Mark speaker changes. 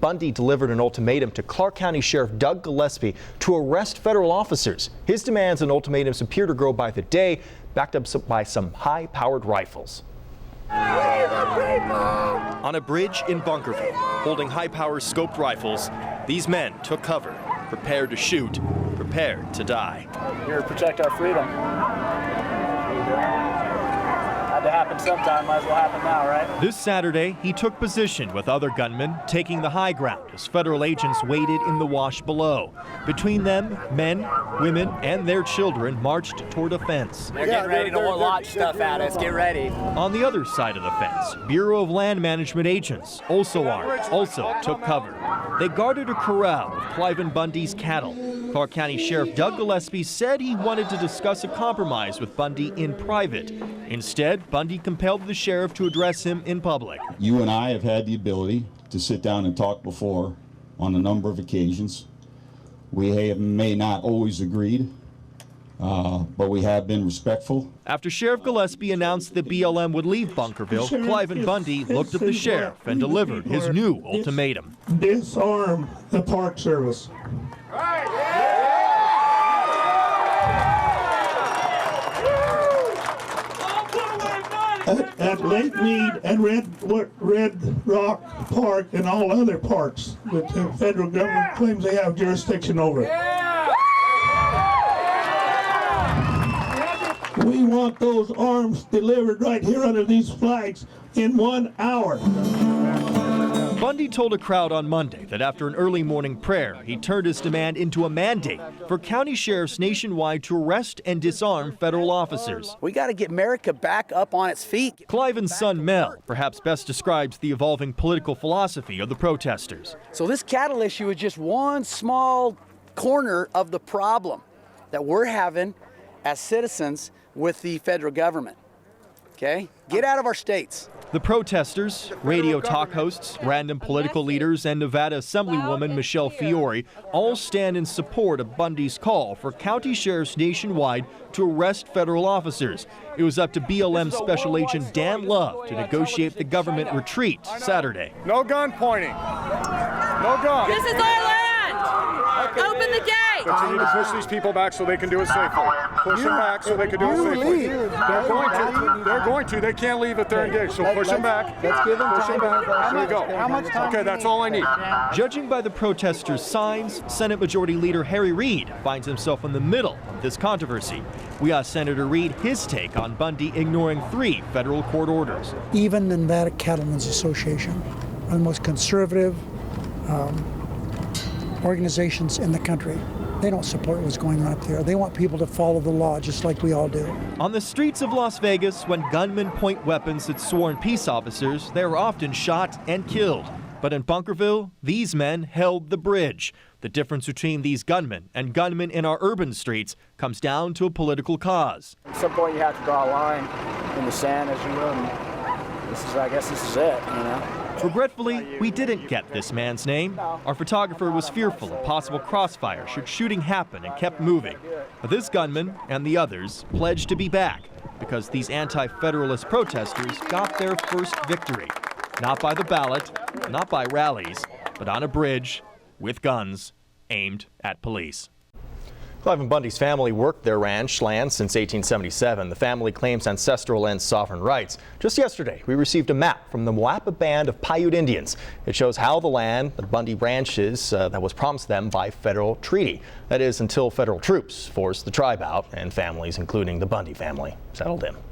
Speaker 1: Bundy delivered an ultimatum to Clark County Sheriff Doug Gillespie to arrest federal officers. His demands and ultimatums appear to grow by the day, backed up by some high-powered rifles. On a bridge in Bunkerville, holding high-powered scoped rifles, these men took cover, prepared to shoot, prepared to die.
Speaker 2: Here to protect our freedom. Had to happen sometime, might as well happen now, right?
Speaker 1: This Saturday, he took position with other gunmen, taking the high ground as federal agents waited in the wash below. Between them, men, women, and their children marched toward a fence.
Speaker 2: They're getting ready to launch stuff at us. Get ready.
Speaker 1: On the other side of the fence, Bureau of Land Management agents, also armed, also took cover. They guarded a corral with Cliven Bundy's cattle. Clark County Sheriff Doug Gillespie said he wanted to discuss a compromise with Bundy in private. Instead, Bundy compelled the sheriff to address him in public.
Speaker 3: You and I have had the ability to sit down and talk before on a number of occasions. We may not always agreed, but we have been respectful.
Speaker 1: After Sheriff Gillespie announced the BLM would leave Bunkerville, Cliven Bundy looked at the sheriff and delivered his new ultimatum.
Speaker 4: Disarm the Park Service. At Lake Mead and Red Rock Park and all other parks that the federal government claims they have jurisdiction over. We want those arms delivered right here under these flags in 1 hour.
Speaker 1: Bundy told a crowd on Monday that after an early morning prayer, he turned his demand into a mandate for county sheriffs nationwide to arrest and disarm federal officers.
Speaker 2: We got to get America back up on its feet.
Speaker 1: Cliven's son Mel perhaps best describes the evolving political philosophy of the protesters.
Speaker 2: So this cattle issue is just one small corner of the problem that we're having as citizens with the federal government. Okay? Get out of our states.
Speaker 1: The protesters, radio talk hosts, random political leaders, and Nevada Assemblywoman Michelle Fiore all stand in support of Bundy's call for county sheriffs nationwide to arrest federal officers. It was up to BLM Special Agent Dan Love to negotiate the government retreat Saturday.
Speaker 5: No gun pointing. No gun.
Speaker 6: This is our land. Open the gate.
Speaker 5: But you need to push these people back so they can do it safely. Push them back so they can do it safely. They're going to. They're going to. They can't leave if they're engaged. So push them back. Let's give them push them back. There you go. How much time? Okay, that's all I need.
Speaker 1: Judging by the protesters' signs, Senate Majority Leader Harry Reid finds himself in the middle of this controversy. We asked Senator Reid his take on Bundy ignoring 3 federal court orders.
Speaker 7: Even the Nevada Cattlemen's Association, one of the most conservative organizations in the country. They don't support what's going on up there. They want people to follow the law just like we all do.
Speaker 1: On the streets of Las Vegas, when gunmen point weapons at sworn peace officers, they are often shot and killed. But in Bunkerville, these men held the bridge. The difference between these gunmen and gunmen in our urban streets comes down to a political cause.
Speaker 2: At some point you have to draw a line in the sand, as you will, and I guess this is it, you know.
Speaker 1: Regretfully, we didn't get this man's name. Our photographer was fearful of possible crossfire should shooting happen and kept moving. But this gunman and the others pledged to be back because these anti-federalist protesters got their first victory. Not by the ballot, not by rallies, but on a bridge with guns aimed at police.
Speaker 8: Cliven Bundy's family worked their ranch land since 1877. The family claims ancestral and sovereign rights. Just yesterday, we received a map from the Moapa Band of Paiute Indians. It shows how the land the Bundy ranch is that was promised them by federal treaty. That is, until federal troops forced the tribe out and families, including the Bundy family, settled in.